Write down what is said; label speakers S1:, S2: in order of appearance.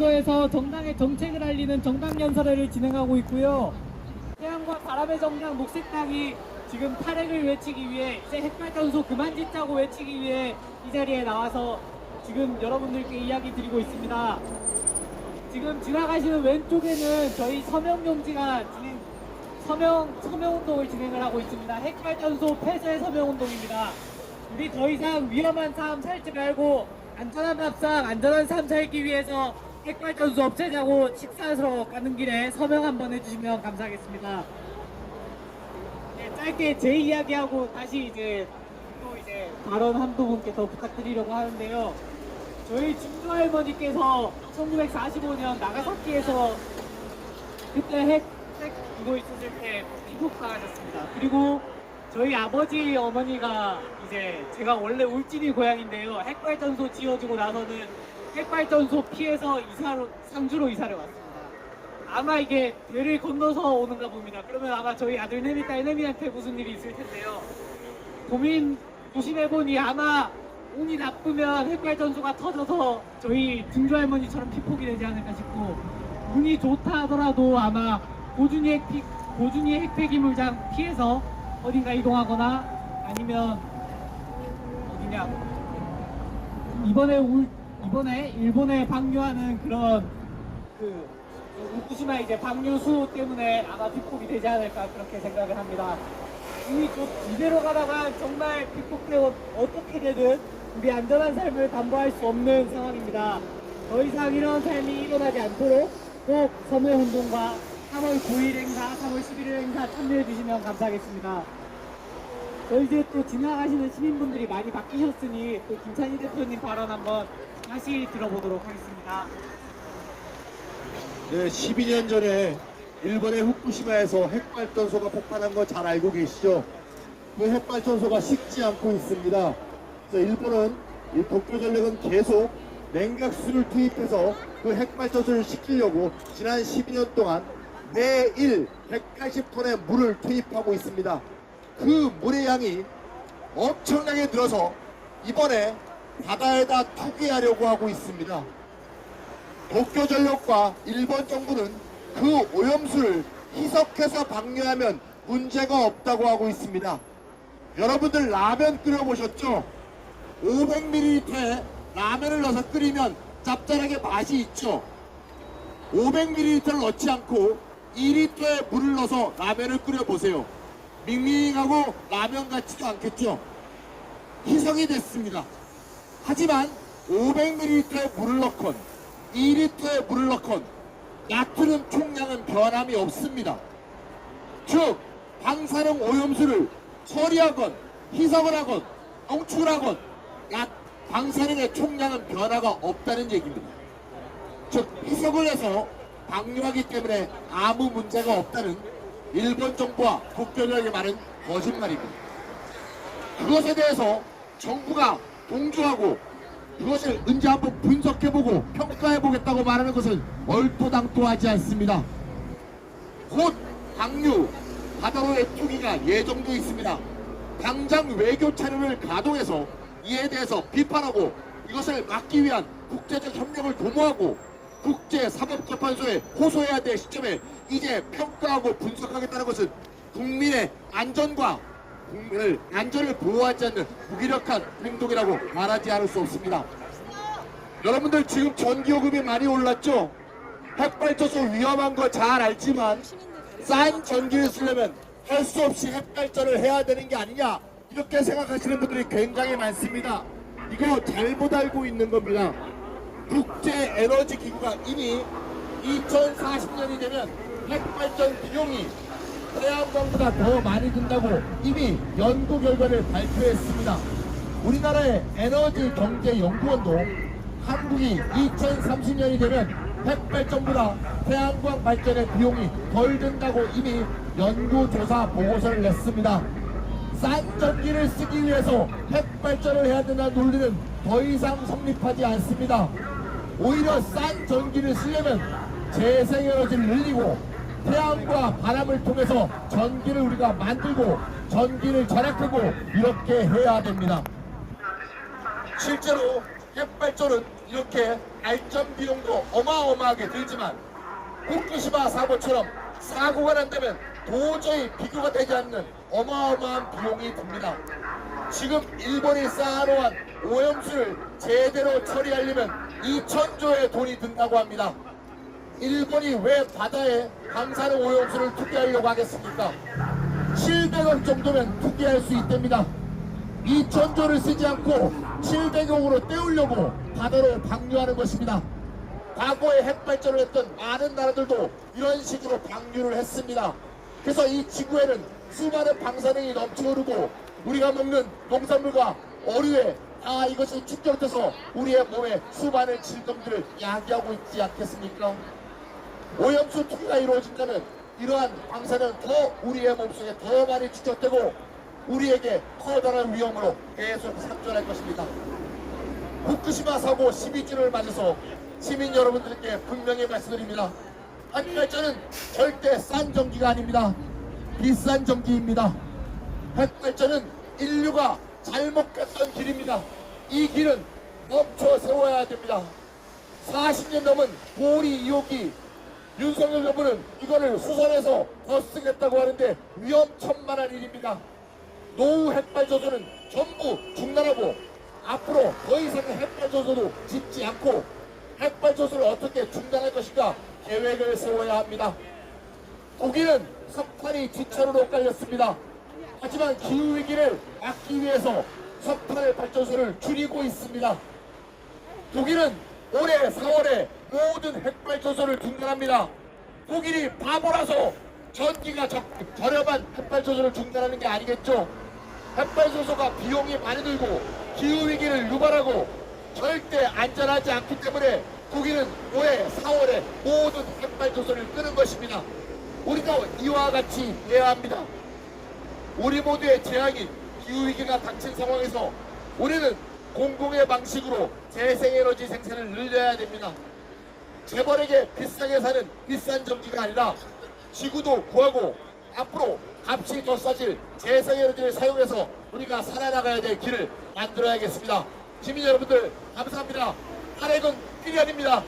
S1: 에서 정당의 정책을 알리는 정당연설회를 진행하고 있고요. 태양과 바람의 정당 녹색당이 지금 탈핵을 외치기 위해 이제 핵발전소 그만 짓자고 외치기 위해 이 자리에 나와서 지금 여러분들께 이야기 드리고 있습니다. 지금 지나가시는 왼쪽에는 저희 서명용지가 서명운동을 진행을 하고 있습니다. 핵발전소 폐쇄 서명운동입니다. 우리 더 이상 위험한 삶 살지 말고 안전한 밥상 안전한 삶 살기 위해서 핵발전소 없애자고 식사하러 가는 길에 서명 한번 해주시면 감사하겠습니다. 네, 짧게 제 이야기하고 다시 이제 발언 한두 분께 더 부탁드리려고 하는데요. 저희 증조 할머니께서 1945년 나가사키에서 그때 핵 그거 있었을 때 피폭당하셨습니다. 그리고 저희 아버지 어머니가 이제 제가 원래 울진이 고향인데요. 핵발전소 지어지고 나서는 핵발전소 피해서 상주로 이사를 왔습니다. 아마 이게 배를 건너서 오는가 봅니다. 그러면 아마 저희 아들 내미 딸 내미한테 무슨 일이 있을 텐데요. 고민 조심해보니 아마 운이 나쁘면 핵발전소가 터져서 저희 증조 할머니처럼 피폭이 되지 않을까 싶고, 운이 좋다 하더라도 아마 고준위 핵폐기물장 피해서 어딘가 이동하거나 아니면 어디냐 이번에 일본에 방류하는 그런 후쿠시마 이제 방류수 때문에 아마 피폭이 되지 않을까 그렇게 생각을 합니다. 이대로 가다가 정말 피폭되고 어떻게 되든 우리 안전한 삶을 담보할 수 없는 상황입니다. 더 이상 이런 삶이 일어나지 않도록 꼭 서명운동과 3월 9일 행사, 3월 11일 행사 참여해 주시면 감사하겠습니다. 저희 이제 또 지나가시는 시민분들이 많이 바뀌셨으니 또 김찬희 대표님 발언 한번 다시 들어보도록 하겠습니다.
S2: 네, 12년 전에 일본의 후쿠시마에서 핵발전소가 폭발한 거 잘 알고 계시죠? 그 핵발전소가 식지 않고 있습니다. 그래서 일본은 이 도쿄전력은 계속 냉각수를 투입해서 그 핵발전소를 식히려고 지난 12년 동안 매일 180톤의 물을 투입하고 있습니다. 그 물의 양이 엄청나게 늘어서 이번에 바다에다 투기하려고 하고 있습니다. 도쿄전력과 일본 정부는 그 오염수를 희석해서 방류하면 문제가 없다고 하고 있습니다. 여러분들 라면 끓여보셨죠? 500ml에 라면을 넣어서 끓이면 짭짤하게 맛이 있죠? 500ml를 넣지 않고 2리터의 물을 넣어서 라면을 끓여보세요. 밍밍하고 라면 같지도 않겠죠? 희석이 됐습니다. 하지만 500ml의 물을 넣건 2리터의 물을 넣건 나트륨 총량은 변함이 없습니다. 즉 방사능 오염수를 처리하건 희석을 하건 농출하건 방사능의 총량은 변화가 없다는 얘기입니다. 즉 희석을 해서 방류하기 때문에 아무 문제가 없다는 일본 정부와 도쿄전력의 말은 거짓말입니다. 그것에 대해서 정부가 동조하고 그것을 언제 한번 분석해보고 평가해보겠다고 말하는 것은 얼토당토하지 않습니다. 곧 방류, 바다로의 투기가 예정되어 있습니다. 당장 외교 차례를 가동해서 이에 대해서 비판하고 이것을 막기 위한 국제적 협력을 도모하고 국제사법재판소에 호소해야 될 시점에 이제 평가하고 분석하겠다는 것은 국민의 안전과 국민의 안전을 보호하지 않는 무기력한 행동이라고 말하지 않을 수 없습니다. 여러분들 지금 전기요금이 많이 올랐죠? 핵발전소 위험한 거 잘 알지만 싼 전기를 쓰려면 할 수 없이 핵발전을 해야 되는 게 아니냐 이렇게 생각하시는 분들이 굉장히 많습니다. 이거 잘못 알고 있는 겁니다. 국제에너지기구가 이미 2040년이 되면 핵발전 비용이 태양광보다 더 많이 든다고 이미 연구 결과를 발표했습니다. 우리나라의 에너지경제연구원도 한국이 2030년이 되면 핵발전보다 태양광 발전의 비용이 덜 든다고 이미 연구조사 보고서를 냈습니다. 싼 전기를 쓰기 위해서 핵발전을 해야 된다는 논리는 더 이상 성립하지 않습니다. 오히려 싼 전기를 쓰려면 재생에너지를 늘리고 태양과 바람을 통해서 전기를 우리가 만들고 전기를 절약하고 이렇게 해야 됩니다. 실제로 핵발전은 이렇게 발전 비용도 어마어마하게 들지만 후쿠시마 사고처럼 사고가 난다면 도저히 비교가 되지 않는 어마어마한 비용이 듭니다. 지금 일본이 쌓아놓은 오염수를 제대로 처리하려면 2,000조의 돈이 든다고 합니다. 일본이 왜 바다에 방사능 오염수를 투기하려고 하겠습니까? 700억 정도면 투기할 수 있답니다. 2,000조를 쓰지 않고 700억으로 때우려고 바다로 방류하는 것입니다. 과거에 핵발전을 했던 많은 나라들도 이런 식으로 방류를 했습니다. 그래서 이 지구에는 수많은 방사능이 넘쳐흐르고 우리가 먹는 농산물과 어류에 이것이 축적돼서 우리의 몸에 수많은 질병들을 야기하고 있지 않겠습니까? 오염수 투기가 이루어진다면 이러한 방사능 더 우리의 몸속에 더 많이 축적되고 우리에게 커다란 위험으로 계속 상존할 것입니다. 후쿠시마 사고 12주를 맞아서 시민 여러분들께 분명히 말씀드립니다. 핵발전은 절대 싼 전기가 아닙니다. 비싼 전기입니다. 핵발전은 인류가 잘못 갔던 길입니다. 이 길은 멈춰 세워야 됩니다. 40년 넘은 고리 2호기 윤석열 정부는 이거를 수선해서 더 쓰겠다고 하는데 위험천만한 일입니다. 노후 핵발전소는 전부 중단하고 앞으로 더 이상 핵발전소도 짓지 않고 핵발전소를 어떻게 중단할 것인가 계획을 세워야 합니다. 독일은 석탄이 지천으로 깔렸습니다. 하지만 기후위기를 막기 위해서 석탄 발전소를 줄이고 있습니다. 독일은 올해 4월에 모든 핵발전소를 중단합니다. 독일이 바보라서 전기가 저렴한 핵발전소를 중단하는 게 아니겠죠. 핵발전소가 비용이 많이 들고 기후위기를 유발하고 절대 안전하지 않기 때문에 독일은 올해 4월에 모든 핵발전소를 끄는 것입니다. 우리도 이와 같이 해야 합니다. 우리 모두의 재앙인 기후위기가 닥친 상황에서 우리는 공공의 방식으로 재생에너지 생산을 늘려야 됩니다. 재벌에게 비싸게 사는 비싼 전기가 아니라 지구도 구하고 앞으로 값이 더 싸질 재생에너지를 사용해서 우리가 살아나가야 될 길을 만들어야겠습니다. 시민 여러분들 감사합니다. 탄핵은 필연입니다.